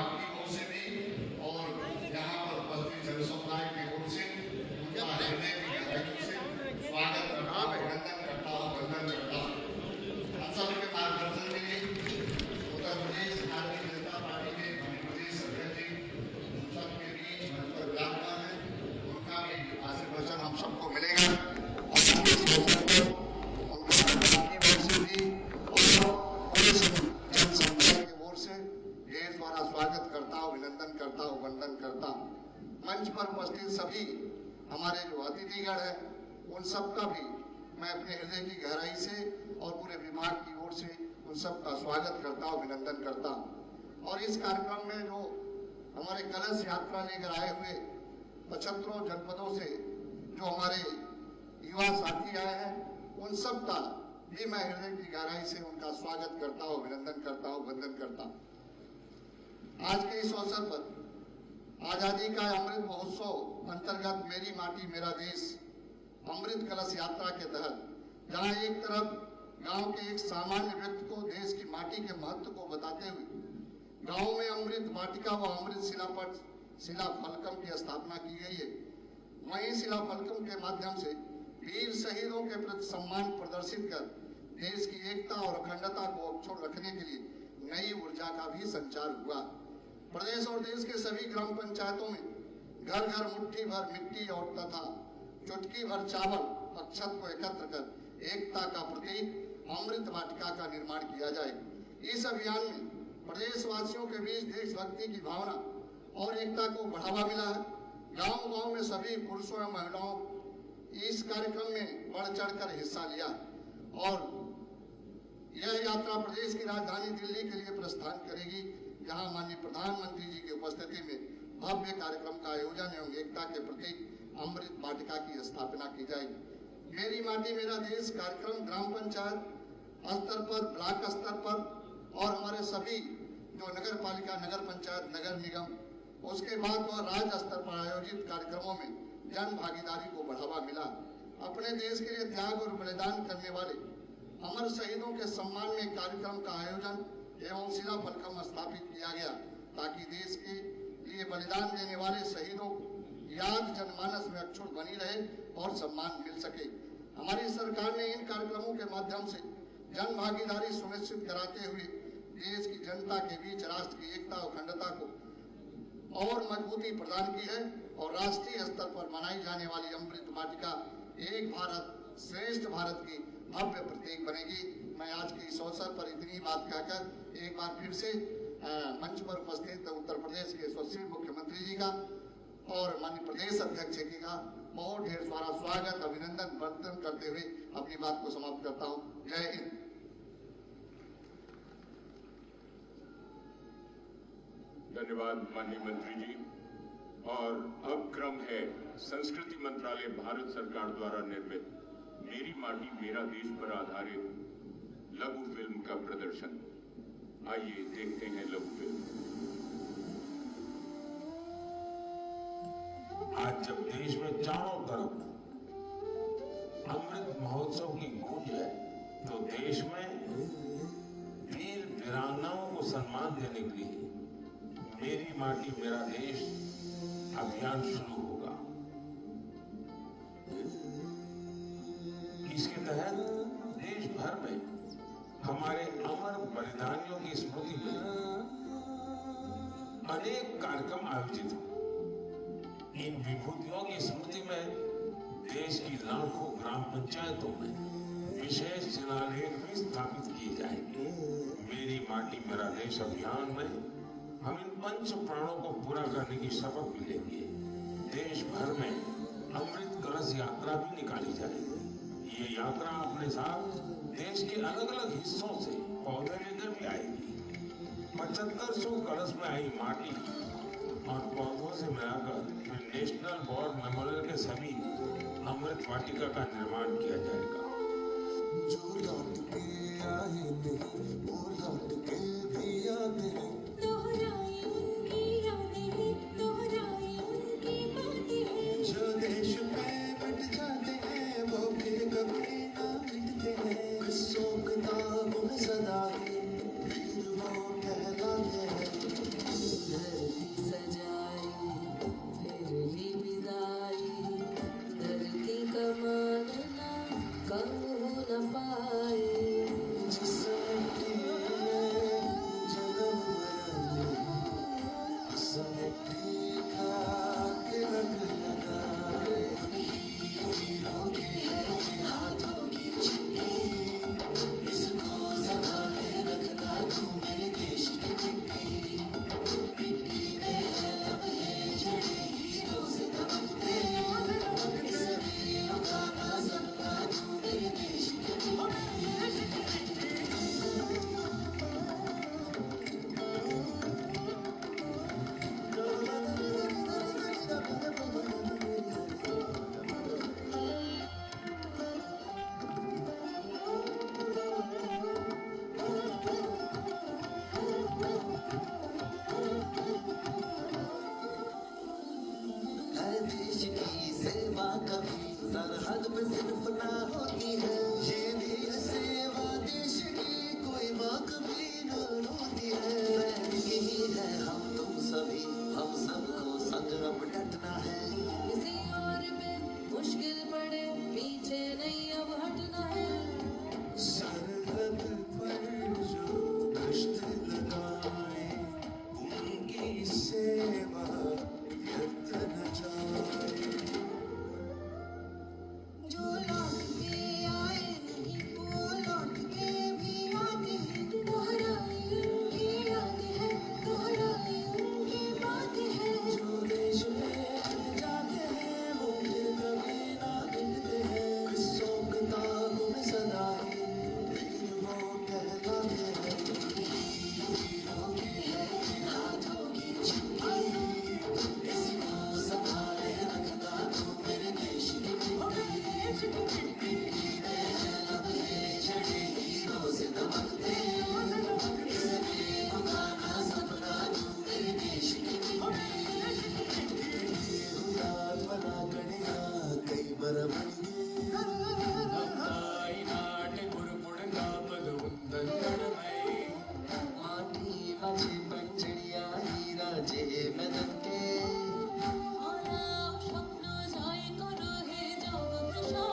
विभाग की ओर से भी और यहाँ पर उपस्थित जनसमुदाय की ओर से उनका हृदय की गहराइयों से स्वागत करता हूँ, अभिनंदन करता हूँ, वंदन करता हूँ। हम सबके मार्गदर्शन में उत्तर प्रदेश भारतीय जनता पार्टी के मध्य प्रदेश अध्यक्ष जी सबके बीच मंच पर विराजमान है, उनका भी आशीर्वचन हम सबको मिलेगा और द्वारा स्वागत करता हूं, अभिनंदन करता हूं, वंदन करता हूं। मंच पर उपस्थित सभी हमारे जो अतिथिगण हैं उन सबका भी मैं अपने हृदय की गहराई से और पूरे विभाग की ओर से उन सबका स्वागत करता हूं, अभिनंदन करता हूं। और इस कार्यक्रम में जो हमारे कलश यात्रा लेकर आए हुए 75 जनपदों से जो हमारे युवा साथी आए हैं उन सबका भी मैं हृदय की गहराई से उनका स्वागत करता हूं, अभिनंदन करता हूं, वंदन करता हूं। आज के इस अवसर पर आजादी का अमृत महोत्सव अंतर्गत मेरी माटी मेरा देश अमृत कलश यात्रा के तहत जहां एक तरफ गांव के एक सामान्य व्यक्ति को देश की माटी के महत्व को बताते हुए गांव में अमृत वाटिका व अमृत शिला फलकम की स्थापना की गई है, वहीं शिला फलकम के माध्यम से वीर शहीदों के प्रति सम्मान प्रदर्शित कर देश की एकता और अखंडता को अक्षुण्ण रखने के लिए नई ऊर्जा का भी संचार हुआ। प्रदेश और देश के सभी ग्राम पंचायतों में घर घर मुट्ठी भर मिट्टी और तथा चुटकी भर चावल अक्षत को एकत्र कर एकता का प्रतीक अमृत वाटिका का निर्माण किया जाए। इस अभियान में प्रदेशवासियों के बीच देशभक्ति की भावना और एकता को बढ़ावा मिला है। गांव-गांव में सभी पुरुषों एवं महिलाओं इस कार्यक्रम में बढ़ चढ़कर हिस्सा लिया और यह यात्रा प्रदेश की राजधानी दिल्ली के लिए प्रस्थान करेगी, जहां माननीय प्रधानमंत्री जी की उपस्थिति में भव्य कार्यक्रम का आयोजन एवं एकता के प्रतीक अमृत वाटिका की स्थापना की जाएगी। मेरी माटी मेरा देश कार्यक्रम ग्राम पंचायत स्तर पर, ब्लॉक स्तर पर और हमारे सभी जो नगर पालिका, नगर पंचायत, नगर निगम, उसके बाद वह राज्य स्तर पर आयोजित कार्यक्रमों में जन भागीदारी को बढ़ावा मिला। अपने देश के लिए त्याग और बलिदान करने वाले अमर शहीदों के सम्मान में कार्यक्रम का आयोजन एवं शिला फलकम स्थापित किया गया ताकि देश के लिए बलिदान देने वाले शहीदों को याद जनमानस में अक्षुण्ण बनी रहे और सम्मान मिल सके। हमारी सरकार ने इन कार्यक्रमों के माध्यम से जन भागीदारी सुनिश्चित कराते हुए देश की जनता के बीच राष्ट्र की एकता और अखंडता को और मजबूती प्रदान की है और राष्ट्रीय स्तर पर मनाई जाने वाली अमृत वाटिका एक भारत श्रेष्ठ भारत की भव्य प्रतीक बनेगी। मैं आज के इस अवसर पर इतनी बात कहकर एक बार फिर से मंच पर उपस्थित उत्तर प्रदेश के यशस्वी मुख्यमंत्री जी का और माननीय प्रदेश अध्यक्ष जी का बहुत ढेर सारा स्वागत, अभिनंदन, वंदन करते हुए अपनी बात को समाप्त करता हूँ। जय हिंद। धन्यवाद माननीय मंत्री जी। और अब क्रम है संस्कृति मंत्रालय भारत सरकार द्वारा निर्मित मेरी माटी मेरा देश पर आधारित लघु फिल्म का प्रदर्शन। आइए देखते हैं लघु फिल्म। आज जब देश में चारों तरफ अमृत महोत्सव की गूंज है तो देश में वीर वीरांगनाओं को सम्मान देने के लिए मेरी माटी मेरा देश अभियान शुरू होगा। इसके तहत देश भर में हमारे अमर बलिदानियों की स्मृति में अनेक कार्यक्रम आयोजित हों। इन विभूतियों की स्मृति में देश की लाखों ग्राम पंचायतों में विशेष शिलालेख भी स्थापित किए जाएंगे। मेरी माटी मेरा देश अभियान में हम इन पंच प्राणों को पूरा करने की शपथ भी लेंगे। देश भर में अमृत कलश यात्रा भी निकाली जाएगी। ये यात्रा अपने साथ देश के अलग अलग हिस्सों से पौधे लेकर भी आएगी। 7500 कलश में आई माटी और पौधों से मिलाकर फिर नेशनल वॉर मेमोरियल के सभी अमृत वाटिका का निर्माण किया जाएगा। जो लौट के आए नहीं वो लौट के भी आते हैं। जो देश में मिट जाते हैं वो फिर कभी ना मिटते हैं। किस्सों किताबों में सदा ही वीर वो कहलाते हैं। हर देश की सेवा कभी सरहद पे सिर्फ ना होती है, ये भी सेवा देश की कोई माँ कभी न रोती है। सैनिक ही है हम तुम सभी, हम सबको संग अब डटना है। किसी और पे मुश्किल पड़े पीछे नहीं अब हटना है। सरहद पर जो गश्त लगाए उनकी सेवा व्यर्थ न जाए। जो लौट के आए नहीं वो लौट के भी आते हैं, दोहराई उनकी यादें हैं, दोहराई उनकी बातें हैं। जो देश में जाते हैं वो फिर कभी ना मिलते हैं, किस्सों किताबों में सदा ही वीर वो कहलाते हैं। वीरों की है हाथों की चिट्ठी, इसको संभाले रखना तू मेरे देश की मिट्टी। लम्हे जड़े हीरों से दमकते, इसमें उगाना सपना तू मेरे देश की मिट्टी। हुतात्मा बना कड़िया कई बरबड़िए, नाट गुरमुड़ कापद उंदन गढ़मय, माटी माझे पंचड़िया हीरा जे मदन के। স্বপ্ন জয় করো হে জগৎ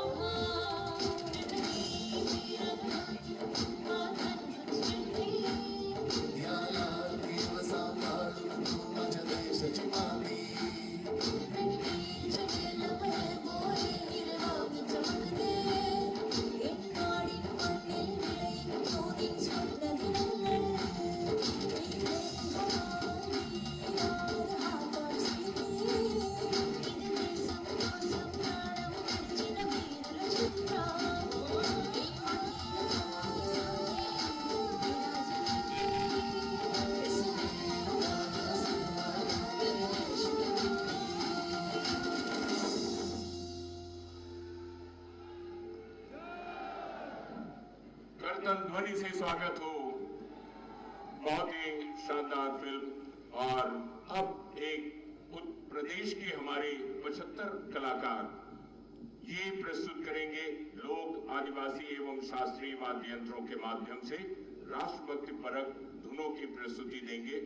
करतल ध्वनि से स्वागत हो। बहुत ही शानदार फिल्म। और अब एक प्रदेश के हमारे 75 कलाकार ये प्रस्तुत करेंगे लोक आदिवासी एवं शास्त्रीय वाद्य यंत्रों के माध्यम से राष्ट्रभक्ति परक धुनों की प्रस्तुति देंगे।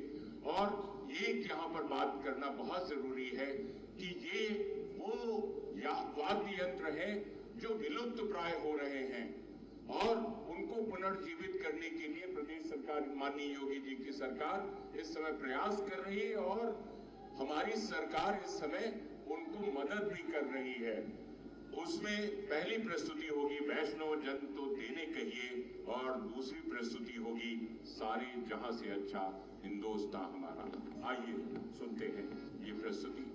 और ये यहाँ पर बात करना बहुत जरूरी है कि ये वो वाद्य यंत्र हैं जो विलुप्त प्राय हो रहे हैं और उनको पुनर्जीवित करने के लिए प्रदेश सरकार, माननीय योगी जी की सरकार इस समय प्रयास कर रही है और हमारी सरकार इस समय उनको मदद भी कर रही है। उसमें पहली प्रस्तुति होगी वैष्णव जन तो देने कहिए और दूसरी प्रस्तुति होगी सारे जहां से अच्छा हिंदुस्तान हमारा। आइए सुनते हैं ये प्रस्तुति।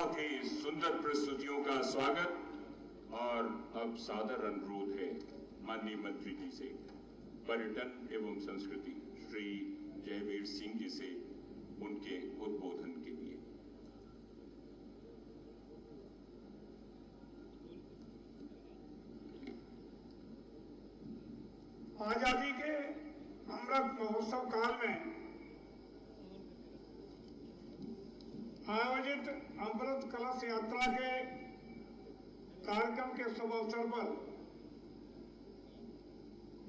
बहुत ही सुंदर प्रस्तुतियों का स्वागत। और अब सादर अनुरोध है माननीय मंत्री जी से पर्यटन एवं संस्कृति श्री जयवीर सिंह जी से उनके उद्बोधन के लिए। आजादी के अमृत महोत्सव काल में आयोजित अमृत कलश यात्रा के कार्यक्रम के शुभ अवसर पर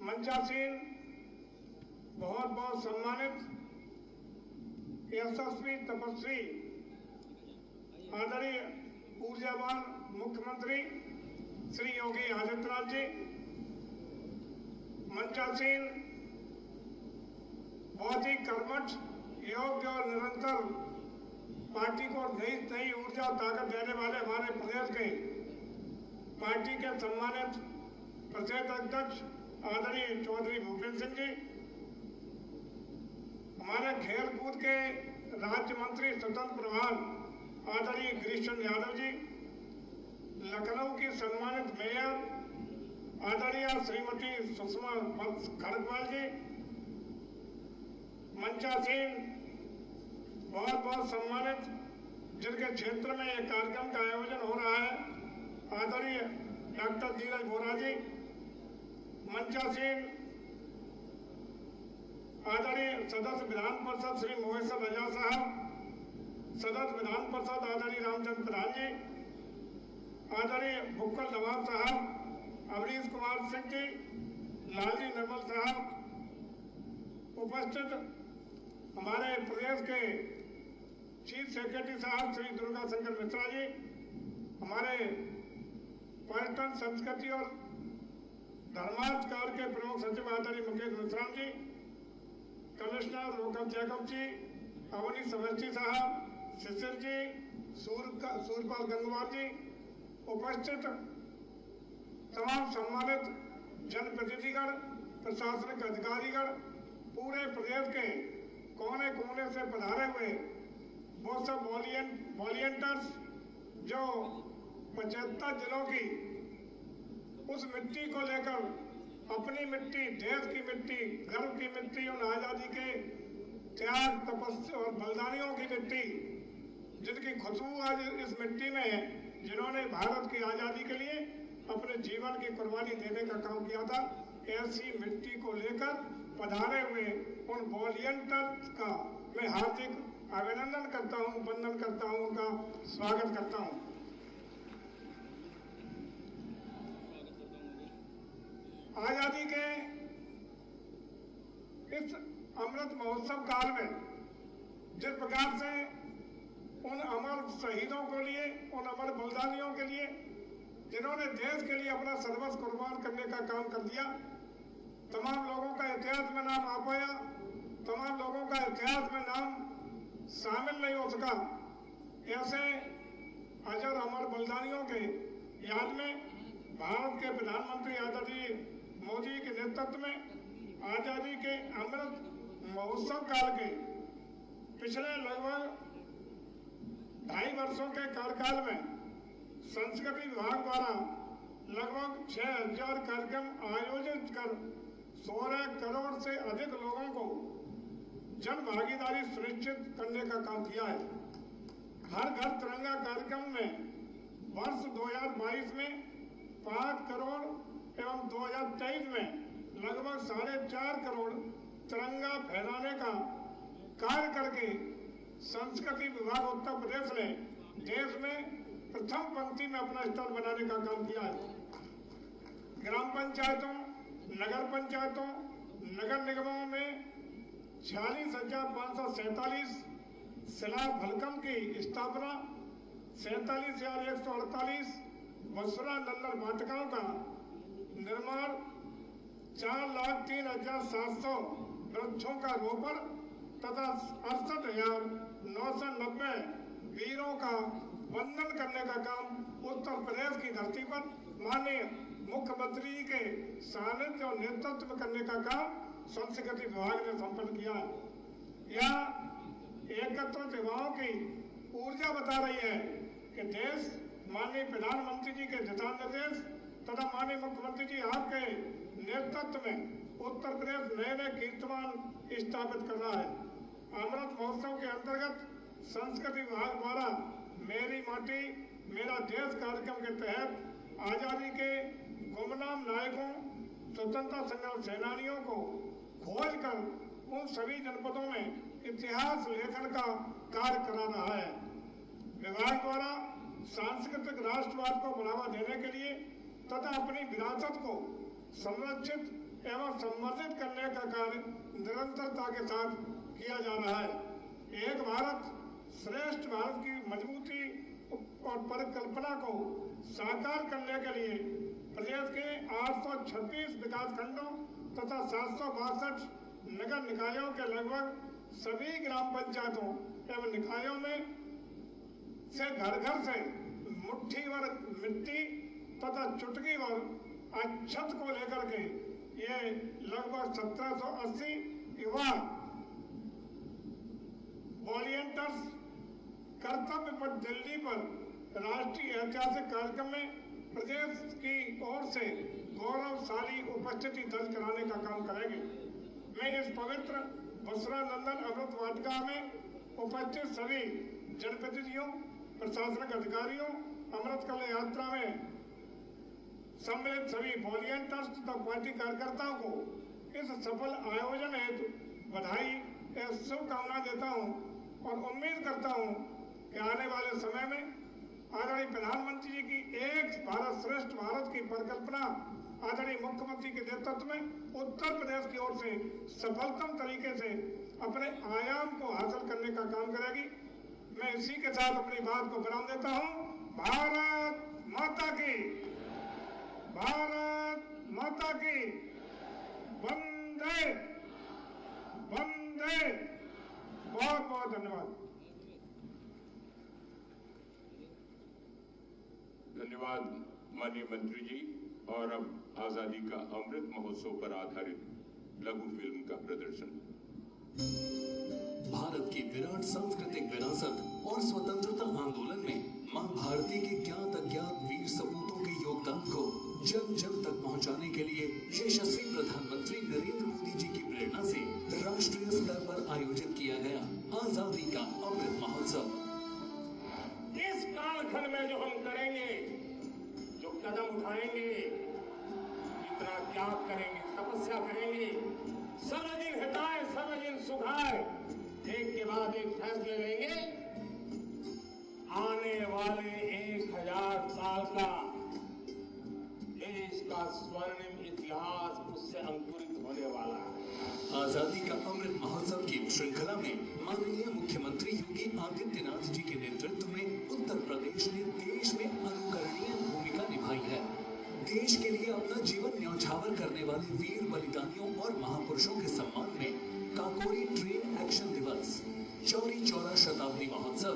मंचासीन बहुत बहुत सम्मानित यशस्वी तपस्वी आदरणीय ऊर्जावान मुख्यमंत्री श्री योगी आदित्यनाथ जी, मंचासीन बहुत ही कर्मठ, योग्य और निरंतर पार्टी को नई ऊर्जा और ताकत देने वाले हमारे प्रदेश के पार्टी के सम्मानित प्रदेश अध्यक्ष आदरणीय चौधरी भूपेंद्र सिंह जी, हमारे खेल कूद के राज्य मंत्री स्वतंत्र प्रभार आदरणीय गिरीश चंद्र यादव जी, लखनऊ की सम्मानित मेयर आदरणीय श्रीमती सुषमा खड़गवाल जी, मंचासीन बहुत बहुत सम्मानित जिनके क्षेत्र में यह कार्यक्रम का आयोजन हो रहा है आदरणीय डॉक्टर धीरज बोरा जी, मंचासीन आदरणीय सदस्य विधान परिषद श्री मोहेश्वर रजा साहब, सदस्य विधान परिषद आदरणीय रामचंद्र प्रधान जी, आदरणीय भुक्कल नवाब साहब, अवनीश कुमार सिंह जी, लालजी निर्मल साहब, उपस्थित हमारे प्रदेश के चीफ सेक्रेटरी साहब श्री दुर्गा शंकर मिश्रा जी, हमारे पर्यटन संस्कृति और धर्मार्थ कार्य के प्रमुख सचिव आदरणीय मुकेश मिश्राम जी, कमिश्नर रोकम जैकब जी, अवनीश अवस्थी साहब, शिशिर जी, सूर्यपाल गंगवार जी, उपस्थित तमाम सम्मानित जनप्रतिनिधिगण, प्रशासनिक अधिकारीगण, पूरे प्रदेश के कोने कोने से पधारे हुए वो सब वॉलियंटर्स जो 75 जिलों की उस मिट्टी को लेकर अपनी मिट्टी, देश की मिट्टी, गर्व की मिट्टी, उन आजादी के त्याग, तपस्या और बलिदानियों की मिट्टी जिनकी खुशबू आज इस मिट्टी में है, जिन्होंने भारत की आजादी के लिए अपने जीवन की कुर्बानी देने का काम किया था, ऐसी मिट्टी को लेकर पधारे हुए उन वॉलियंटर्स का मैं हार्दिक अभिनंदन करता हूं, वंदन करता हूं, उनका स्वागत करता हूं। आजादी के इस अमृत महोत्सव काल में जिस प्रकार से उन अमर शहीदों के लिए, उन अमर बलिदानियों के लिए जिन्होंने देश के लिए अपना सर्वस्व कुर्बान करने का काम कर दिया, तमाम लोगों का इतिहास में नाम आ पाया, तमाम लोगों का इतिहास में नाम शामिल नहीं हो सका, ऐसे अजर अमर बलिदानियों के याद में भारत के प्रधानमंत्री आदरणीय मोदी के नेतृत्व में आजादी के अमृत महोत्सव काल के पिछले लगभग 2.5 वर्षों के कार्यकाल में संस्कृति विभाग द्वारा लगभग 6000 कार्यक्रम आयोजित कर 16 करोड़ से अधिक लोगों को जन भागीदारी सुनिश्चित करने का काम किया है। हर घर तिरंगा कार्यक्रम में वर्ष 2022 में 5 करोड़ एवं 2023 में लगभग 4.5 करोड़ तिरंगा फहराने का कार्य करके संस्कृति विभाग उत्तर प्रदेश ने देश में प्रथम पंक्ति में अपना स्थान बनाने का काम किया है। ग्राम पंचायतों, नगर पंचायतों, नगर निगमों में 46,547 शिला फलकम की स्थापना, 47,148 वसुरा नंदन वाटिकाओं का निर्माण, 4,03,700 वृक्षों का रोपण तथा 68,990 वीरों का वंदन करने का काम उत्तर प्रदेश की धरती पर माननीय मुख्यमंत्री के सानिध्य और नेतृत्व में करने का काम संस्कृति विभाग ने संपन्न किया है। यह एकत्रित युवाओं की ऊर्जा बता रही है कि देश माननीय प्रधानमंत्री जी के दिशा निर्देश तथा माननीय मुख्यमंत्री जी आपके नेतृत्व में उत्तर प्रदेश नए नए कीर्तिमान स्थापित कर रहा है। अमृत महोत्सव के अंतर्गत संस्कृति विभाग द्वारा मेरी माटी मेरा देश कार्यक्रम के तहत आजादी के गुमनाम नायकों स्वतंत्रता संग्राम सेनानियों को खोज कर उन सभी जनपदों में इतिहास लेखन का कार्य करा रहा है। विभाग द्वारा सांस्कृतिक राष्ट्रवाद को बढ़ावा देने के लिए तथा अपनी विरासत को संरक्षित एवं संवर्धित करने का कार्य निरंतरता के साथ किया जा रहा है। एक भारत श्रेष्ठ भारत की मजबूती और परिकल्पना को साकार करने के लिए प्रदेश के 826 विकास खंडों तथा 762 नगर निकायों के लगभग सभी ग्राम पंचायतों एवं निकायों में से घर घर से मुट्ठी भर मिट्टी तथा चुटकी भर अक्षत को लेकर के ये लगभग 1780 युवा वॉलियंटर्स कर्तव्य पर दिल्ली पर राष्ट्रीय ऐतिहासिक कार्यक्रम में प्रदेश की ओर से गौरवशाली उपस्थिति दर्ज कराने का काम करेंगे। मैं इस पवित्र बसरा नंदन अमृत वाटिका में उपस्थित सभी जनप्रतिनिधियों प्रशासनिक अधिकारियों अमृत कलश यात्रा में सम्मिलित सभी वॉलियंटर्स तथा पार्टी कार्यकर्ताओं को इस सफल आयोजन हेतु बधाई एवं शुभकामना देता हूं और उम्मीद करता हूं कि आने वाले समय में आदरणीय प्रधानमंत्री जी की एक भारत श्रेष्ठ भारत की परिकल्पना आदरणीय मुख्यमंत्री के नेतृत्व में उत्तर प्रदेश की ओर से सफलतम तरीके से अपने आयाम को हासिल करने का काम करेगी। मैं इसी के साथ अपनी बात को विराम देता हूं। भारत माता की, भारत माता की, वंदे वंदे। बहुत बहुत धन्यवाद। धन्यवाद माननीय मंत्री जी। और अब आजादी का अमृत महोत्सव पर आधारित लघु फिल्म का प्रदर्शन। भारत की विराट सांस्कृतिक विरासत और स्वतंत्रता आंदोलन में मां भारती के ज्ञात अज्ञात वीर सपूतों के योगदान को जन जन तक पहुंचाने के लिए यशस्वी प्रधानमंत्री नरेंद्र मोदी जी की प्रेरणा से राष्ट्रीय स्तर पर आयोजित किया गया आजादी का अमृत महोत्सव। इस कालखंड में जो हम करेंगे, जो कदम उठाएंगे, इतना त्याग करेंगे, तपस्या करेंगे, सर्वजन हिताय सर्वजन सुखाय, एक के बाद एक फैसले लेंगे, आने वाले 1000 साल का देश का स्वर्णिम इतिहास उससे अंकुरित होने वाला है। आजादी का अमृत महोत्सव की श्रृंखला में माननीय मुख्यमंत्री योगी आदित्यनाथ जी के नेतृत्व में उत्तर प्रदेश ने देश में अनुकरणीय भूमिका निभाई है। देश के लिए अपना जीवन न्यौछावर करने वाले वीर बलिदानियों और महापुरुषों के सम्मान में काकोरी ट्रेन एक्शन दिवस, चौरी चौरा शताब्दी महोत्सव,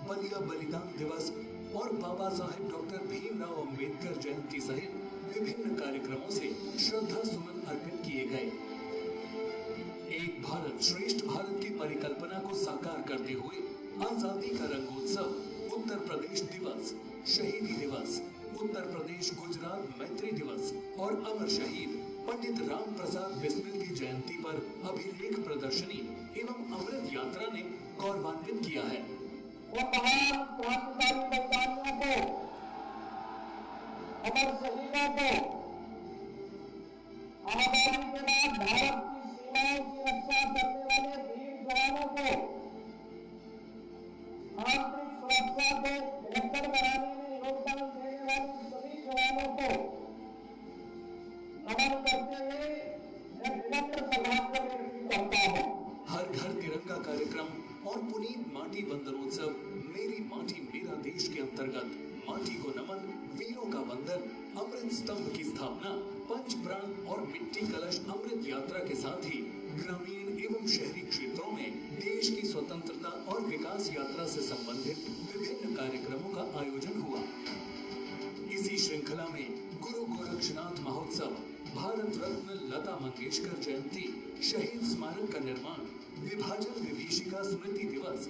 बलिया बलिदान दिवस और बाबा साहेब डॉक्टर भीमराव अंबेडकर जयंती सहित विभिन्न कार्यक्रमों से श्रद्धा सुमन अर्पित किए गए। एक भारत श्रेष्ठ भारत की परिकल्पना को साकार करते हुए आजादी का रंगोत्सव, उत्तर प्रदेश दिवस, शहीदी दिवस, उत्तर प्रदेश गुजरात मैत्री दिवस और अमर शहीद पंडित राम प्रसाद बिस्मिल की जयंती पर अभिलेख प्रदर्शनी एवं अमृत यात्रा ने गौरवान्वित किया है। वो महान क्रांतिकारी बलिदानियों को, अमर शहीदों को, आजादी के बाद भारत की सीमाओं की रक्षा करने वाले वीर जवानों को, आंतरिक सुरक्षा को बेहतर बनाने में योगदान देने वाले सभी जवानों को नमन करते हुए मैं विनम्र श्रद्धांजलि अर्पित करता हूँ। हर घर तिरंगा कार्यक्रम और पुनीत माटी वंदनोत्सव मेरी माटी मेरा देश के अंतर्गत माटी को नमन, वीरों का वंदन, अमृत स्तंभ की स्थापना, पंच प्राण और मिट्टी कलश अमृत यात्रा के साथ ही ग्रामीण एवं शहरी क्षेत्रों में देश की स्वतंत्रता और विकास यात्रा से संबंधित विभिन्न कार्यक्रमों का आयोजन हुआ। इसी श्रृंखला में गुरु गोरक्षनाथ महोत्सव, भारत रत्न लता मंगेशकर जयंती, शहीद स्मारक का निर्माण, विभाजन विभीषिका स्मृति दिवस,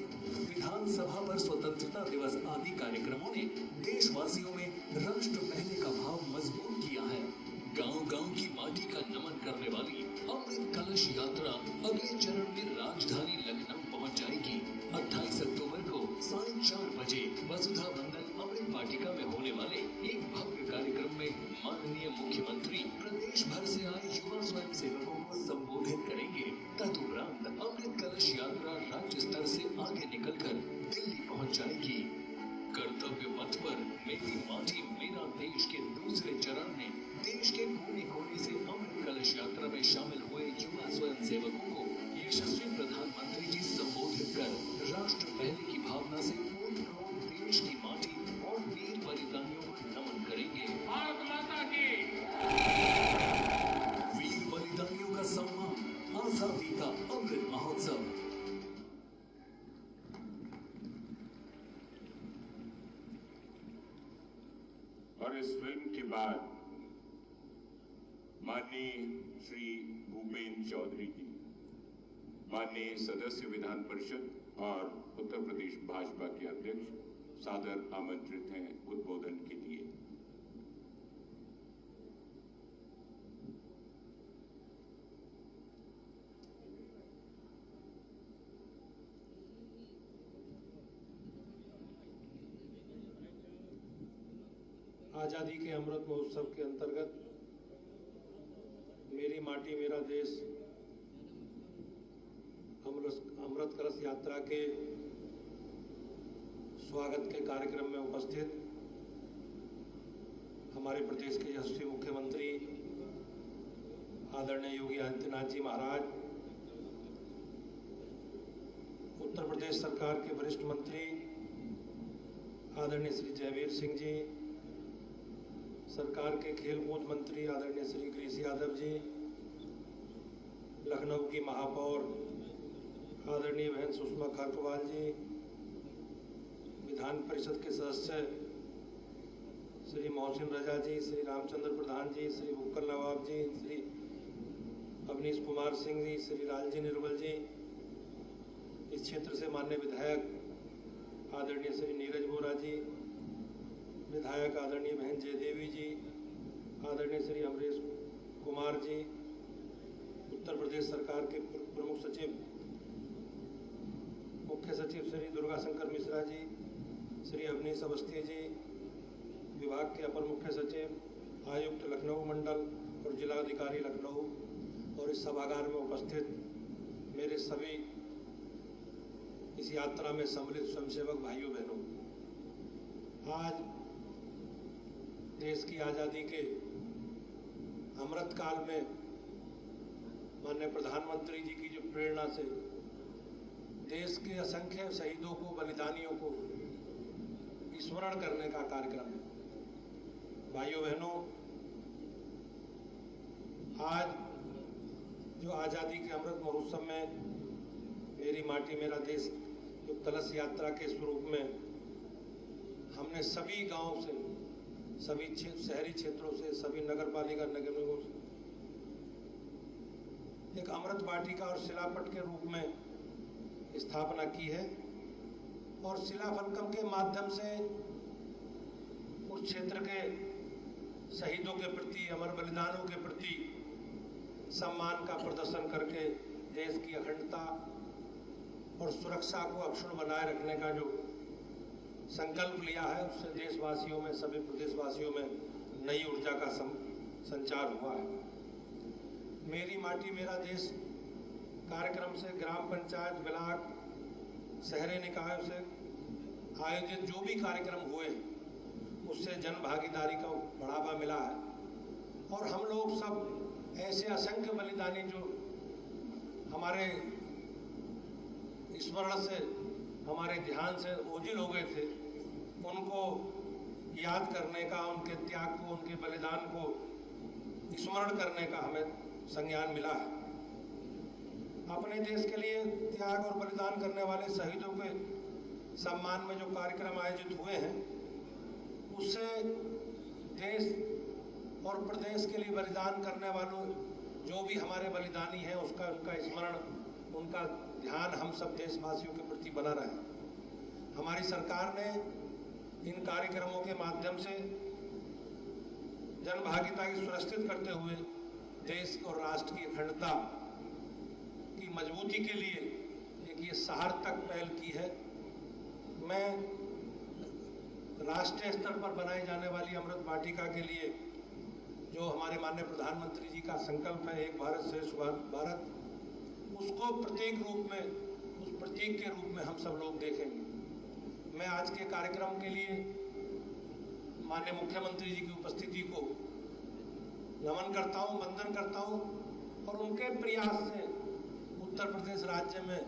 विधानसभा पर स्वतंत्रता दिवस आदि कार्यक्रमों ने देशवासियों में राष्ट्र पहले का भाव मजबूत किया है। गांव-गांव की माटी का नमन करने वाली अमृत कलश यात्रा अगले चरण में राजधानी लखनऊ पहुंच जाएगी। 28 अक्टूबर को 4:30 बजे वसुधा बंधन अमृत वाटिका में होने वाले एक भव्य कार्यक्रम में माननीय मुख्यमंत्री प्रदेश भर से आए युवा स्वयं सेवकों को संबोधित करेंगे। तदुपरांत अमृत कलश यात्रा राज्य स्तर से आगे निकलकर दिल्ली पहुंच जाएगी। कर्तव्य पथ पर मेरी माटी मेरा देश के दूसरे चरण में देश के कोने-कोने से अमृत कलश यात्रा में शामिल हुए युवा स्वयं सेवकों को यशस्वी प्रधानमंत्री जी संबोधित कर राष्ट्र पहले की भावना से ओत-प्रोत देश की माटी और वीर बलिदानियों को नमन करेंगे। भारत माता की वीर बलिदानियों का सम्मान, आजादी का अमृत महोत्सव। और इस फिल्म के बाद माननीय श्री भूपेन्द्र चौधरी जी, माननीय सदस्य विधान परिषद और उत्तर प्रदेश भाजपा के अध्यक्ष सादर आमंत्रित हैं उद्बोधन के लिए। आज़ादी के अमृत महोत्सव के अंतर्गत मेरी माटी मेरा देश अमृत कलश यात्रा के स्वागत के कार्यक्रम में उपस्थित हमारे प्रदेश के यशस्वी मुख्यमंत्री आदरणीय योगी आदित्यनाथ जी महाराज, उत्तर प्रदेश सरकार के वरिष्ठ मंत्री आदरणीय श्री जयवीर सिंह जी, सरकार के खेल कूद मंत्री आदरणीय श्री गिरीश यादव जी, लखनऊ की महापौर आदरणीय बहन सुषमा खरकवाल जी, विधान परिषद के सदस्य श्री मोहसिन रजा जी, श्री रामचंद्र प्रधान जी, श्री बुक्कल नवाब जी, श्री अवनीश कुमार सिंह जी, श्री लालजी निर्मल जी, इस क्षेत्र से माननीय विधायक आदरणीय श्री नीरज बोरा जी, विधायक आदरणीय बहन जयदेवी जी, आदरणीय श्री अमरीश कुमार जी, उत्तर प्रदेश सरकार के प्रमुख सचिव मुख्य सचिव श्री दुर्गा शंकर मिश्रा जी, श्री अवनीश अवस्थी जी, विभाग के अपर मुख्य सचिव आयुक्त लखनऊ मंडल और जिलाधिकारी लखनऊ और इस सभागार में उपस्थित मेरे सभी इस यात्रा में सम्मिलित स्वयंसेवक भाइयों बहनों, आज देश की आज़ादी के अमृत काल में माननीय प्रधानमंत्री जी की जो प्रेरणा से देश के असंख्य शहीदों को, बलिदानियों को स्मरण करने का कार्यक्रम है। भाइयों बहनों, आज जो आज़ादी के अमृत महोत्सव में मेरी माटी मेरा देश जो कलश यात्रा के स्वरूप में हमने सभी गांव से, सभी शहरी क्षेत्रों से, सभी नगर पालिका निगमों से एक अमृत वाटिका और शिलापट के रूप में स्थापना की है और शिलाफलकम के माध्यम से उस क्षेत्र के शहीदों के प्रति, अमर बलिदानों के प्रति सम्मान का प्रदर्शन करके देश की अखंडता और सुरक्षा को अक्षुण्ण बनाए रखने का जो संकल्प लिया है, उससे देशवासियों में, सभी प्रदेशवासियों में नई ऊर्जा का संचार हुआ है। मेरी माटी मेरा देश कार्यक्रम से ग्राम पंचायत, ब्लॉक, शहरी निकायों से आयोजित जो भी कार्यक्रम हुए उससे जन भागीदारी का बढ़ावा मिला है और हम लोग सब ऐसे असंख्य बलिदानी जो हमारे स्मरण से, हमारे ध्यान से ओझल हो गए थे, उनको याद करने का, उनके त्याग को, उनके बलिदान को स्मरण करने का हमें संज्ञान मिला है। अपने देश के लिए त्याग और बलिदान करने वाले शहीदों के सम्मान में जो कार्यक्रम आयोजित हुए हैं, उससे देश और प्रदेश के लिए बलिदान करने वालों जो भी हमारे बलिदानी हैं, उनका स्मरण, उनका ध्यान हम सब देशवासियों के प्रति बना रहे। हमारी सरकार ने इन कार्यक्रमों के माध्यम से जनभागीदारी सुनिश्चित करते हुए देश और राष्ट्र की अखंडता की मजबूती के लिए एक ये सार्थक पहल की है। मैं राष्ट्रीय स्तर पर बनाई जाने वाली अमृत वाटिका के लिए जो हमारे माननीय प्रधानमंत्री जी का संकल्प है, एक भारत श्रेष्ठ भारत, उसको प्रतीक रूप में, उस प्रतीक के रूप में हम सब लोग देखेंगे। मैं आज के कार्यक्रम के लिए माननीय मुख्यमंत्री जी की उपस्थिति को नमन करता हूं, वंदन करता हूं और उनके प्रयास से उत्तर प्रदेश राज्य में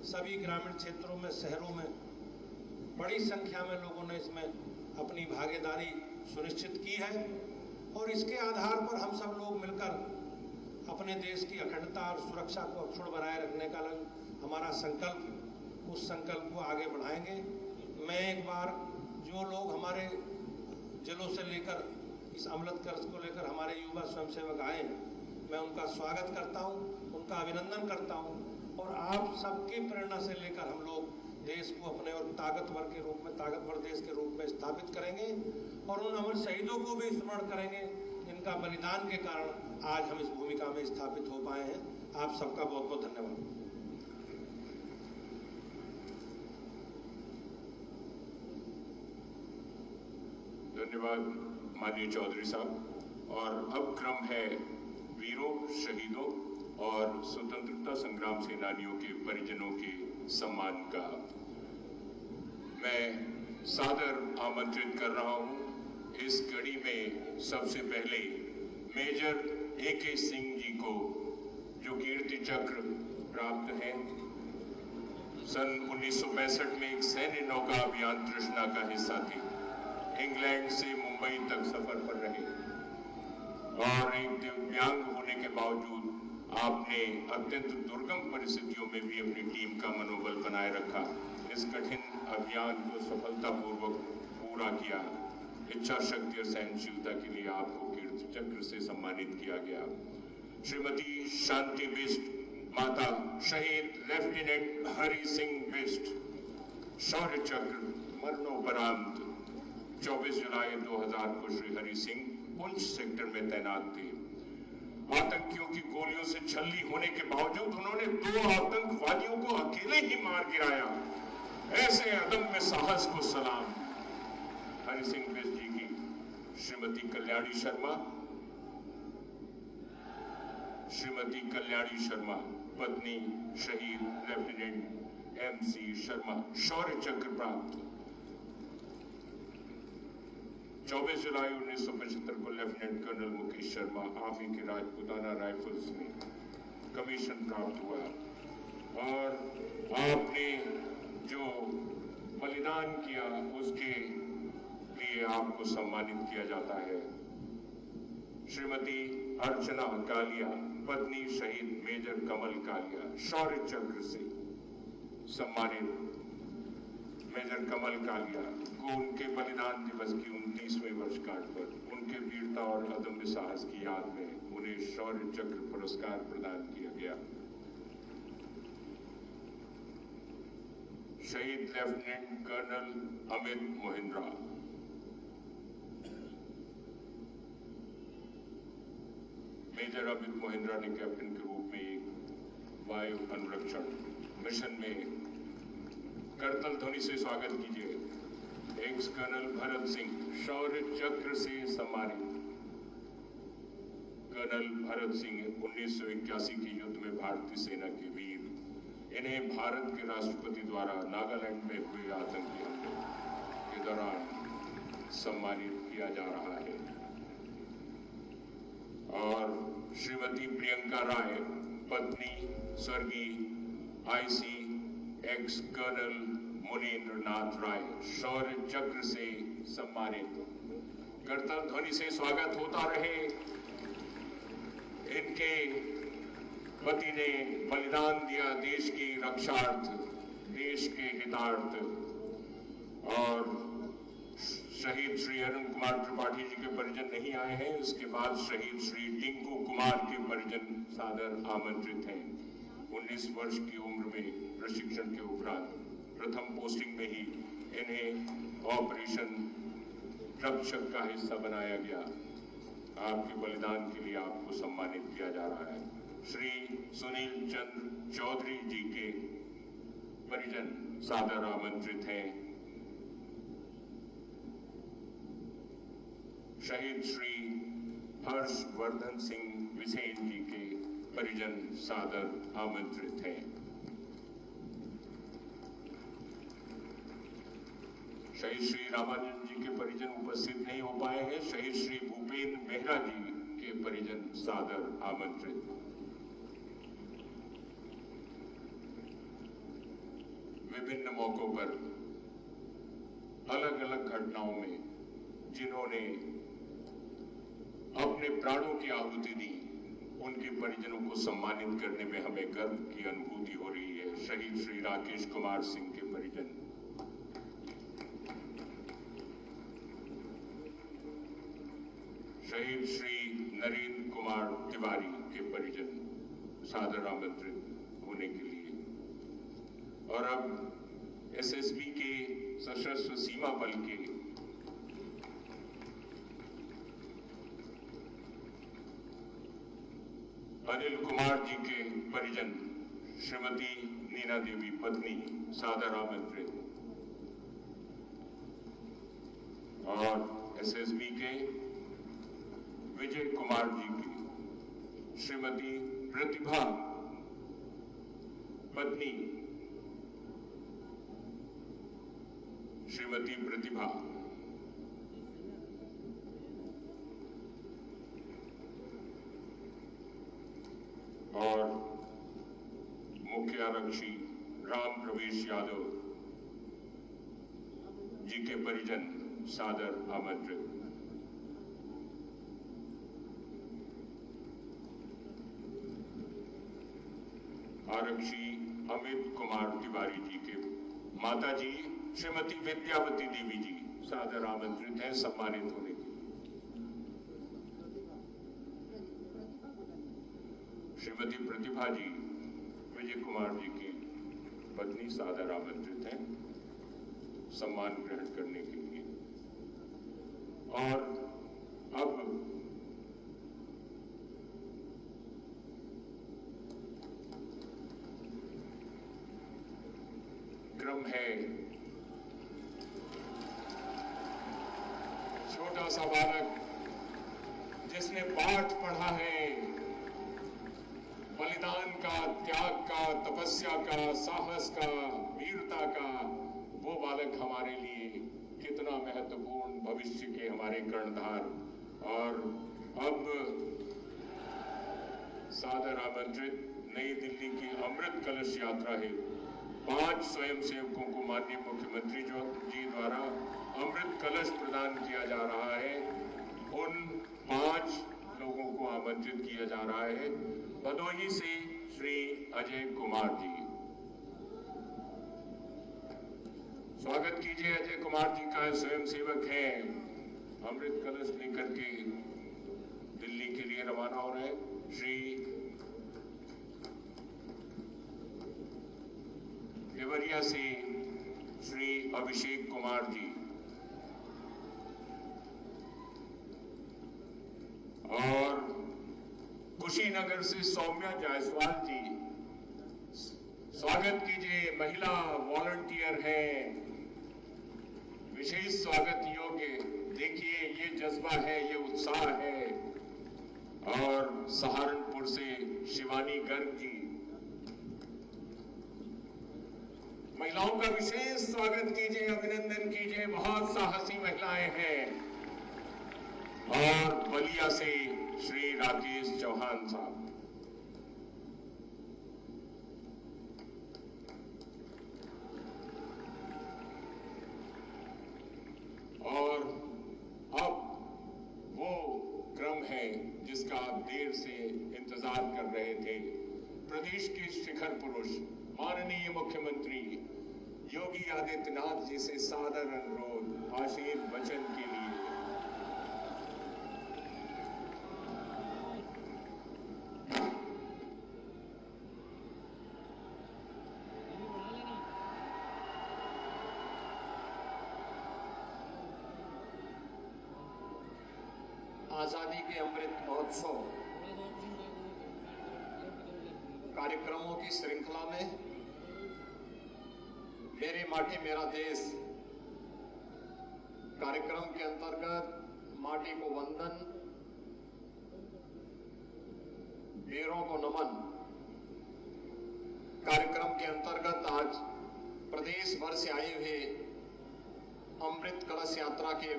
सभी ग्रामीण क्षेत्रों में, शहरों में बड़ी संख्या में लोगों ने इसमें अपनी भागीदारी सुनिश्चित की है और इसके आधार पर हम सब लोग मिलकर अपने देश की अखंडता और सुरक्षा को अक्षुण्ण बनाए रखने का हमारा संकल्प, उस संकल्प को आगे बढ़ाएंगे। मैं एक बार जो लोग हमारे जिलों से लेकर इस अमृत कलश को लेकर हमारे युवा स्वयंसेवक आए, मैं उनका स्वागत करता हूं, उनका अभिनंदन करता हूं और आप सबकी प्रेरणा से लेकर हम लोग देश को अपने और ताकतवर के रूप में, ताकतवर देश के रूप में स्थापित करेंगे और उन अमर शहीदों को भी स्मरण करेंगे जिनका बलिदान के कारण आज हम इस भूमिका में स्थापित हो पाए हैं। आप सबका बहुत बहुत धन्यवाद। धन्यवाद माननीय चौधरी साहब। और अब क्रम है वीरों, शहीदों और स्वतंत्रता संग्राम सेनानियों के परिजनों के सम्मान का। मैं सादर आमंत्रित कर रहा हूं इस कड़ी में सबसे पहले मेजर AK सिंह जी को, जो कीर्ति चक्र प्राप्त हैं। सन 1965 में एक सैन्य नौका अभियान तृष्णा का हिस्सा थे। इंग्लैंड से मुंबई तक सफर पर रहे और एक दिव्यांग होने के बावजूद आपने अत्यंत दुर्गम परिस्थितियों में भी अपनी टीम का मनोबल बनाए रखा। इस कठिन अभियान को सफलतापूर्वक पूरा किया। इच्छा शक्ति और सहनशीलता के लिए आपको कीर्ति चक्र से सम्मानित किया गया। श्रीमती शांति बिष्ट, माता शहीद लेफ्टिनेंट हरि सिंह बिष्ट, शौर्य चक्र मरणोपरांत 24 जुलाई 2000 को श्री हरि सिंह पुंछ सेक्टर में तैनात थे। आतंकियों की गोलियों से छल्ली होने के बावजूद उन्होंने 2 आतंकवादियों को अकेले ही मार गिराया। ऐसे अदम्य साहस को सलाम। हरि सिंह बिष्ट जी की श्रीमती कल्याणी शर्मा, पत्नी शहीद लेफ्टिनेंट MC शर्मा, शौर्य चक्र प्राप्त। 24 जुलाई 1975 को लेफ्टिनेंट कर्नल मुकेश शर्मा, आप ही के राजपूताना राइफल्स में कमीशन प्राप्त हुआ और आपने जो बलिदान किया उसके लिए आपको सम्मानित किया जाता है। श्रीमती अर्चना कालिया, पत्नी शहीद मेजर कमल कालिया, शौर्य चक्र से सम्मानित। मेजर कमल कालिया को उनके बलिदान दिवस की 29वीं वर्षगांठ पर उनके वीरता और अदम्य साहस की याद में उन्हें शौर्य चक्र पुरस्कार प्रदान किया गया। शहीद lieutenant colonel Amit Mohindra, major Amit Mohindra ने कैप्टन के रूप में एक वायु अनुरक्षण मिशन में करतल ध्वनि से स्वागत कीजिए। एक्स कर्नल भरत सिंह, शौर्य चक्र से सम्मानित। कर्नल भरत सिंह 1981 के युद्ध में भारतीय सेना के वीर। इन्हें भारत के राष्ट्रपति द्वारा नागालैंड में हुए आतंकी हमले के दौरान सम्मानित किया जा रहा है। और श्रीमती प्रियंका राय, पत्नी स्वर्गीय IC एक्स कर्नल मुनीन्द्र नाथ राय, शौर्य चक्र से सम्मानित। करतल ध्वनि से स्वागत होता रहे। इनके पति ने बलिदान दिया देश की रक्षार्थ, देश के हितार्थ। और शहीद श्री अरुण कुमार त्रिपाठी जी के परिजन नहीं आए हैं। इसके बाद शहीद श्री टिंकू कुमार के परिजन सादर आमंत्रित हैं। 19 वर्ष की उम्र में प्रशिक्षण के उपरांत प्रथम पोस्टिंग में ही इन्हें ऑपरेशन रक्षक का हिस्सा बनाया गया। आपके बलिदान के लिए आपको सम्मानित किया जा रहा है। श्री सुनील चंद्र चौधरी जी के परिजन सादर आमंत्रित हैं। शहीद श्री हर्षवर्धन सिंह विसेन जी के परिजन सादर आमंत्रित हैं। शहीद श्री रामानंद जी के परिजन उपस्थित नहीं हो पाए हैं। शहीद श्री भूपेंद्र मेहरा जी के परिजन सादर आमंत्रित। विभिन्न मौकों पर अलग अलग घटनाओं में जिन्होंने अपने प्राणों की आहुति दी, उनके परिजनों को सम्मानित करने में हमें गर्व की अनुभूति हो रही है। शहीद श्री राकेश कुमार सिंह के परिजन, शहीद श्री नरेंद्र कुमार तिवारी के परिजन सादर आमंत्रित होने के लिए। और अब एसएसबी के सशस्त्र सीमा बल के अनिल कुमार जी के परिजन श्रीमती नीना देवी पत्नी सादर आमंत्रित। और एसएसबी के विजय कुमार जी की श्रीमती प्रतिभा पत्नी श्रीमती प्रतिभा, और मुख्य आरक्षी राम प्रवेश यादव जी के परिजन सादर आमंत्रित। आरक्षी अमित कुमार तिवारी जी के माता जी श्रीमती विद्यावती देवी जी सादर आमंत्रित हैं सम्मानित होने के लिए। श्रीमती प्रतिभा जी विजय कुमार जी की पत्नी सादर आमंत्रित हैं सम्मान ग्रहण करने के लिए। और अब क्रम है छोटा सा बालक जिसने पाठ पढ़ा है बलिदान का, त्याग का, तपस्या का, साहस का, वीरता का। वो बालक हमारे लिए कितना महत्वपूर्ण, भविष्य के हमारे कर्णधार। और अब सादर आमंत्रित नई दिल्ली की अमृत कलश यात्रा है। 5 स्वयंसेवकों को माननीय मुख्यमंत्री जी द्वारा अमृत कलश प्रदान किया जा रहा है। उन 5 लोगों को आमंत्रित किया जा रहा है। भदोही से श्री अजय कुमार जी, स्वागत कीजिए। अजय कुमार जी का स्वयंसेवक है, अमृत कलश लेकर के दिल्ली के लिए रवाना हो रहे हैं। श्री देवरिया से श्री अभिषेक कुमार जी, और कुशीनगर से सौम्या जायसवाल जी, स्वागत कीजिए। महिला वॉलंटियर है, विशेष स्वागत योग्य। देखिए ये जज्बा है, ये उत्साह है। और सहारनपुर से शिवानी गर्ग जी, महिलाओं का विशेष स्वागत कीजिए, अभिनंदन कीजिए। बहुत साहसी महिलाएं हैं। और बलिया से श्री राकेश चौहान साहब, और अब वो क्रम है जिसका आप देर से इंतजार कर रहे थे। प्रदेश के शिखर पुरुष माननीय मुख्यमंत्री योगी आदित्यनाथ जी से सादर अनुरोध आशीर्वचन के लिए। आजादी के अमृत महोत्सव कार्यक्रमों की श्रृंखला में मेरी माटी मेरा देश कार्यक्रम के अंतर्गत माटी को वंदन, वीरों को नमन कार्यक्रम के अंतर्गत आज प्रदेश भर से आए हुए अमृत कलश यात्रा के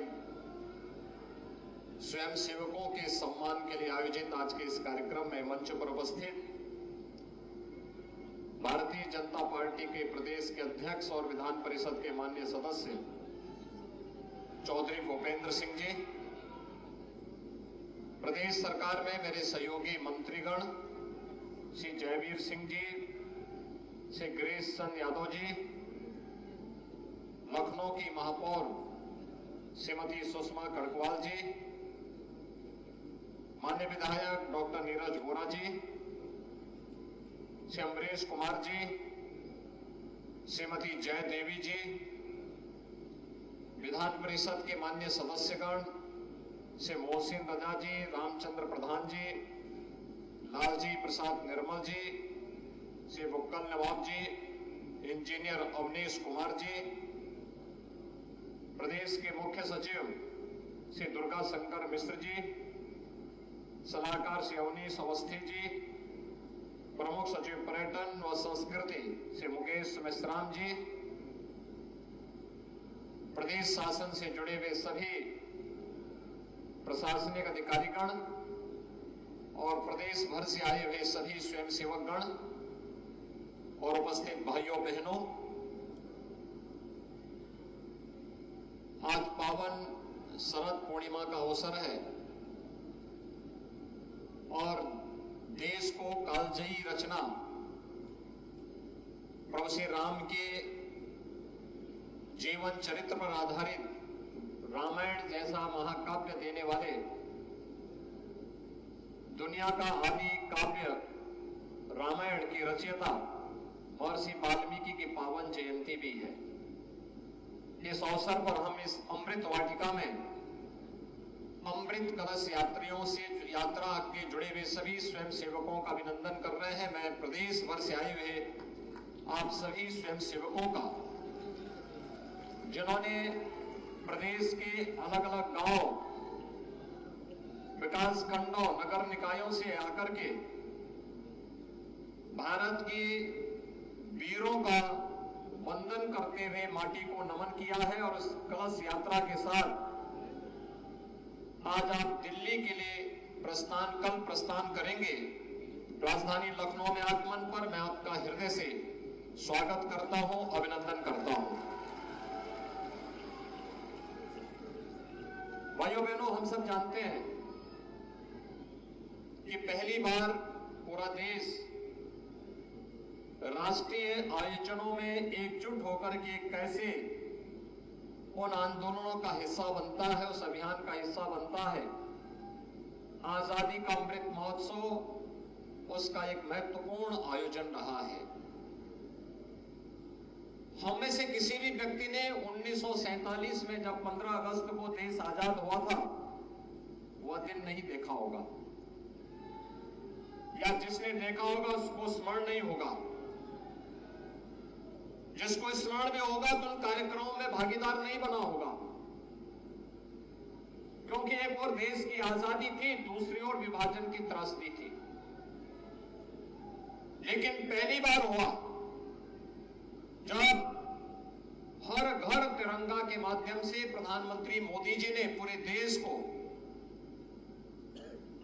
स्वयं सेवकों के सम्मान के लिए आयोजित आज के इस कार्यक्रम में मंच पर उपस्थित भारतीय जनता पार्टी के प्रदेश के अध्यक्ष और विधान परिषद के माननीय सदस्य चौधरी भूपेंद्र सिंह जी, प्रदेश सरकार में मेरे सहयोगी मंत्रीगण श्री जयवीर सिंह जी, श्री गिरीश चंद यादव जी, लखनऊ की महापौर श्रीमती सुषमा कड़कवाल जी, माननीय विधायक डॉक्टर नीरज वोरा जी, श्री अमरीश कुमार जी, श्रीमती जय देवी जी, विधान परिषद के माननीय सदस्यगण श्री मोहसिन रजा जी, रामचंद्र प्रधान जी, लालजी प्रसाद निर्मल जी, श्री बुक्कल नवाब जी, इंजीनियर अवनीश कुमार जी, प्रदेश के मुख्य सचिव श्री दुर्गा शंकर मिश्र जी, सलाहकार श्री अवनीश अवस्थी जी, प्रमुख सचिव पर्यटन व संस्कृति श्री मुकेश मिश्राम जी, प्रदेश शासन से जुड़े हुए सभी प्रशासनिक अधिकारीगण और प्रदेश भर से आए हुए सभी स्वयंसेवकगण और उपस्थित भाइयों बहनों, आज पावन शरद पूर्णिमा का अवसर है और देश को कालजयी रचना प्रभु श्री राम के जीवन चरित्र पर आधारित रामायण जैसा महाकाव्य देने वाले दुनिया का आदि काव्य रामायण की रचयिता महर्षि वाल्मीकि की पावन जयंती भी है। इस अवसर पर हम इस अमृत वाटिका में अमृत कलश यात्रियों से यात्रा के जुड़े हुए सभी स्वयं सेवकों का अभिनंदन कर रहे हैं। मैं प्रदेश भर से आए हुए आप सभी स्वयं सेवकों का, जिन्होंने प्रदेश के अलग अलग गांव, विकास खंडों, नगर निकायों से आकर के भारत के वीरों का वंदन करते हुए माटी को नमन किया है और उस कलश यात्रा के साथ आज आप दिल्ली के लिए कल प्रस्थान करेंगे। राजधानी लखनऊ में आगमन पर मैं आपका हृदय से स्वागत करता हूं, अभिनंदन करता हूं। भाइयों बहनों, हम सब जानते हैं कि पहली बार पूरा देश राष्ट्रीय आयोजनों में एकजुट होकर के कैसे उन आंदोलनों का हिस्सा बनता है, उस अभियान का हिस्सा बनता है। आजादी का अमृत महोत्सव उसका एक महत्वपूर्ण आयोजन रहा है। हम में से किसी भी व्यक्ति ने 1947 में जब 15 अगस्त को देश आजाद हुआ था, वह दिन नहीं देखा होगा, या जिसने देखा होगा उसको स्मरण नहीं होगा। जिसको स्मरण में होगा तो उन कार्यक्रमों में भागीदार नहीं बना होगा, क्योंकि एक और देश की आजादी थी, दूसरी ओर विभाजन की त्रासदी थी। लेकिन पहली बार हुआ जब हर घर तिरंगा के माध्यम से प्रधानमंत्री मोदी जी ने पूरे देश को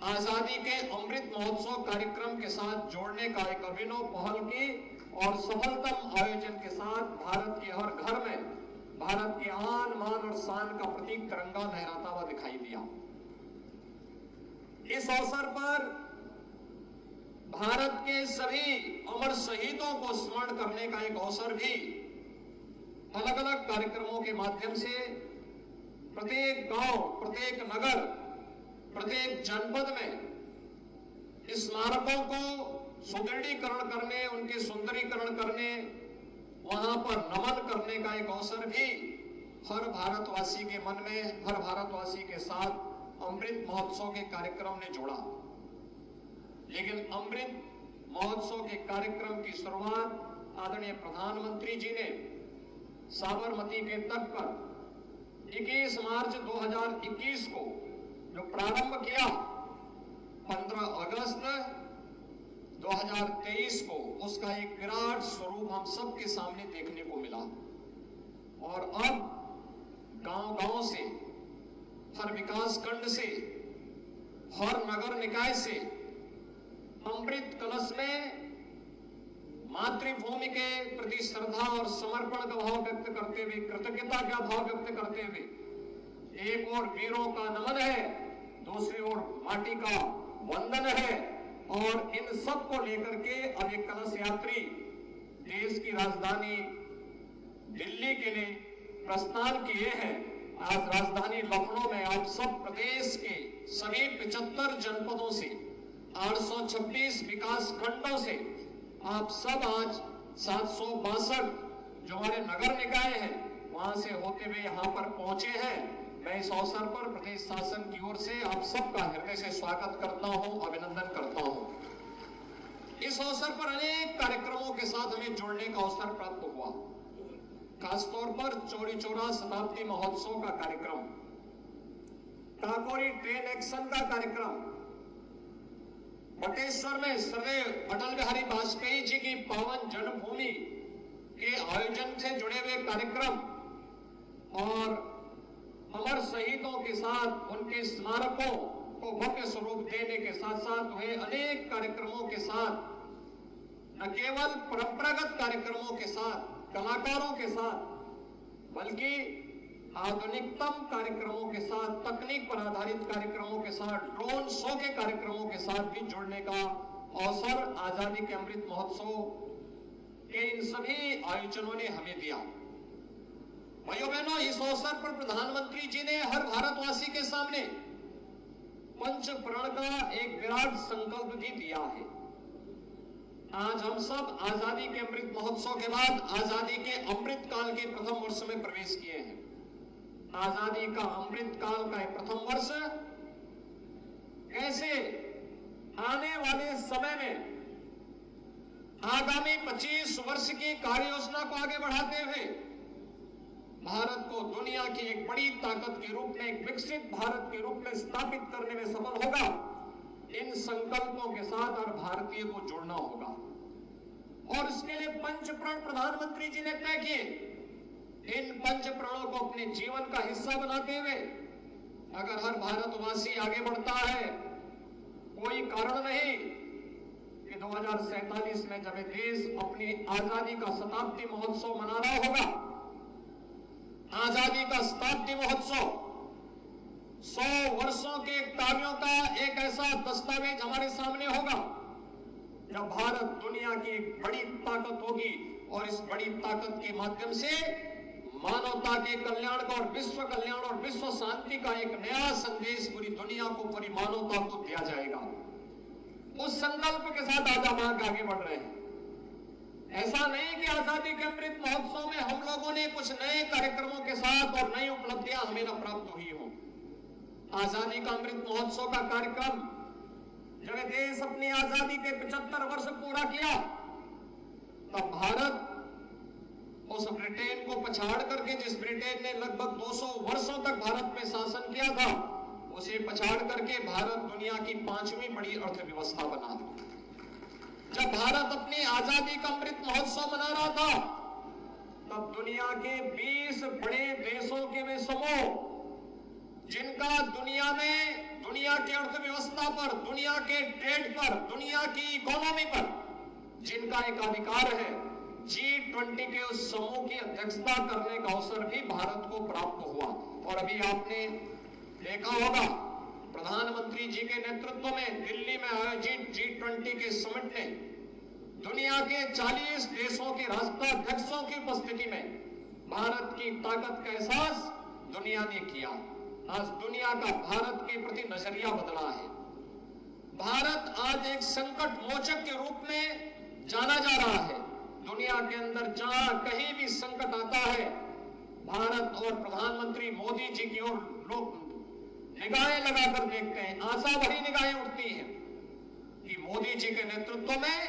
आजादी के अमृत महोत्सव कार्यक्रम के साथ जोड़ने का एक अभिनव पहल की और सफलतम आयोजन के साथ भारत के हर घर में भारत के आन मान और शान का प्रतीक तिरंगा लहराता हुआ दिखाई दिया। इस अवसर पर भारत के सभी अमर शहीदों को स्मरण करने का एक अवसर भी अलग अलग कार्यक्रमों के माध्यम से प्रत्येक गांव, प्रत्येक नगर, प्रत्येक जनपद में स्मारकों को सुदृढ़ीकरण करने, उनके सुंदरीकरण करने, वहां पर नमन करने का एक अवसर भी हर भारतवासी के मन में, हर भारतवासी के साथ अमृत महोत्सव के कार्यक्रम ने जोड़ा। लेकिन अमृत महोत्सव के कार्यक्रम की शुरुआत आदरणीय प्रधानमंत्री जी ने साबरमती के तट पर 21 मार्च 2021 को जो प्रारंभ किया, 15 अगस्त 2023 को उसका एक विराट स्वरूप हम सबके सामने देखने को मिला। और अब गांव-गांव से, हर विकास खंड से, हर नगर निकाय से अमृत कलश में मातृभूमि के प्रति श्रद्धा और समर्पण का भाव व्यक्त करते हुए, कृतज्ञता का भाव व्यक्त करते हुए, एक ओर वीरों का नमन है, दूसरी ओर माटी का वंदन है। और इन सब को लेकर के अब एक कलश यात्री देश की राजधानी दिल्ली के लिए प्रस्थान किए हैं। आज राजधानी लखनऊ में आप सब प्रदेश के सभी 75 जनपदों से, 826 विकास खंडों से आप सब आज 762 जो हमारे नगर निकाय हैं वहां से होते हुए यहाँ पर पहुंचे हैं। मैं इस अवसर पर प्रदेश शासन की ओर से आप सबका हृदय से स्वागत करता हूं, अभिनंदन करता हूं। इस अवसर पर अनेक कार्यक्रमों के साथ हमें जुड़ने का अवसर प्राप्त हुआ। खासतौर पर चौरी चौरा शताब्दी महोत्सव का कार्यक्रम, काकोरी ट्रेन एक्शन का कार्यक्रम, बटेश्वर में श्रद्धेय अटल बिहारी वाजपेयी जी की पावन जन्मभूमि के आयोजन से जुड़े हुए कार्यक्रम और अमर शहीदों के साथ उनके स्मारकों को भव्य स्वरूप देने के साथ साथ हुए अनेक कार्यक्रमों के साथ, न केवल परंपरागत कार्यक्रमों के साथ, कलाकारों के साथ, बल्कि आधुनिकतम कार्यक्रमों के साथ, तकनीक पर आधारित कार्यक्रमों के साथ, ड्रोन शो के कार्यक्रमों के साथ भी जुड़ने का अवसर आजादी के अमृत महोत्सव के इन सभी आयोजनों ने हमें दिया। भाइयों बहनों, इस अवसर पर प्रधानमंत्री जी ने हर भारतवासी के सामने पंच प्रण का एक विराट संकल्प भी दिया है। आज हम सब आजादी के अमृत महोत्सव के बाद आजादी के अमृत काल के प्रथम वर्ष में प्रवेश किए हैं। आजादी का अमृत काल का प्रथम वर्ष कैसे आने वाले समय में आगामी 25 वर्ष की कार्य योजना को आगे बढ़ाते हुए भारत को दुनिया की एक बड़ी ताकत के रूप में, एक विकसित भारत के रूप में स्थापित करने में सफल होगा। इन संकल्पों के साथ हर भारतीय को जुड़ना होगा और इसके लिए पंच प्रण प्रधानमंत्री जी ने तय किए। इन पंच प्रणों को अपने जीवन का हिस्सा बनाते हुए अगर हर भारतवासी आगे बढ़ता है, कोई कारण नहीं कि 2047 में जब देश अपनी आजादी का शताब्दी महोत्सव मना रहा होगा, आजादी का शताब्दी महोत्सव 100 वर्षों के कार्यों का एक ऐसा दस्तावेज हमारे सामने होगा जब भारत दुनिया की एक बड़ी ताकत होगी और इस बड़ी ताकत के माध्यम से मानवता के कल्याण का और विश्व कल्याण और विश्व शांति का एक नया संदेश पूरी दुनिया को, पूरी मानवता को दिया जाएगा। उस संकल्प के साथ आज हम आगे बढ़ रहे हैं। ऐसा नहीं कि आजादी के अमृत महोत्सव में हम लोगों ने कुछ नए कार्यक्रमों के साथ और नई उपलब्धियां हमें न प्राप्त हुई हो। आजादी का अमृत महोत्सव का कार्यक्रम जब देश अपनी आजादी के 75 वर्ष पूरा किया, तब भारत उस ब्रिटेन को पछाड़ करके, जिस ब्रिटेन ने लगभग 200 वर्षों तक भारत में शासन किया था, उसे पछाड़ करके भारत दुनिया की 5वीं बड़ी अर्थव्यवस्था बना। जब भारत अपनी आजादी का अमृत महोत्सव मना रहा था, तब दुनिया के 20 बड़े देशों के वे समूह जिनका दुनिया में, दुनिया की अर्थव्यवस्था पर, दुनिया के ट्रेड पर, दुनिया की इकोनॉमी पर जिनका एक अधिकार है, G20 के उस समूह की अध्यक्षता करने का अवसर भी भारत को प्राप्त हुआ। और अभी आपने देखा होगा प्रधानमंत्री जी के नेतृत्व में दिल्ली में आयोजित G20 के समिट ने दुनिया के 40 देशों के राष्ट्राध्यक्षों की उपस्थिति में भारत की ताकत का एहसास दुनिया ने किया। आज दुनिया का भारत के प्रति नजरिया बदला है। भारत आज एक संकट मोचक के रूप में जाना जा रहा है। दुनिया के अंदर जहां कहीं भी संकट आता है, भारत और प्रधानमंत्री मोदी जी की ओर लोग निगाहें लगाकर देखते हैं, आशा भरी निगाहें उठती हैं कि मोदी जी के नेतृत्व में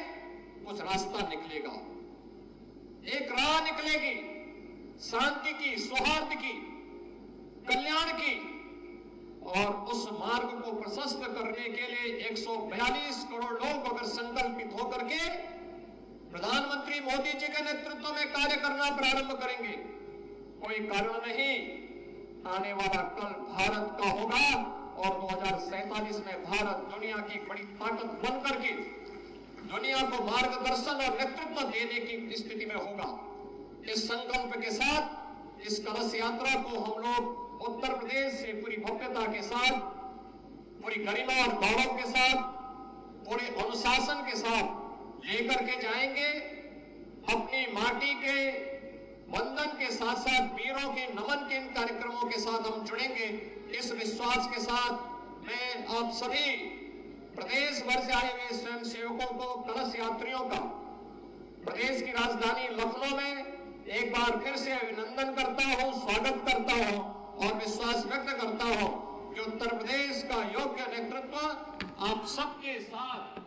कुछ रास्ता निकलेगा, एक राह निकलेगी शांति की, सौहार्द की, कल्याण की। और उस मार्ग को प्रशस्त करने के लिए 142 करोड़ लोग अगर संकल्पित होकर के प्रधानमंत्री मोदी जी के नेतृत्व में कार्य करना प्रारंभ करेंगे, कोई कारण नहीं, आने वाला कल भारत का होगा और 2047 में भारत दुनिया की बड़ी ताकत बन करके दुनिया को मार्गदर्शन और नेतृत्व देने की स्थिति में होगा। इस संकल्प के साथ इस कलश यात्रा को हम लोग उत्तर प्रदेश से पूरी भव्यता के साथ, पूरी गरिमा और गौरव के साथ, पूरे अनुशासन के साथ लेकर के जाएंगे। अपनी माटी के वंदन के साथ साथ वीरों के नमन के इन कार्यक्रमों के साथ हम जुड़ेंगे। इस विश्वास के साथ मैं आप सभी प्रदेश भर से आए हुए स्वयं सेवकों को, कलश यात्रियों का प्रदेश की राजधानी लखनऊ में एक बार फिर से अभिनंदन करता हूं, स्वागत करता हूं और विश्वास व्यक्त करता हूं कि उत्तर प्रदेश का योग्य नेतृत्व आप सबके साथ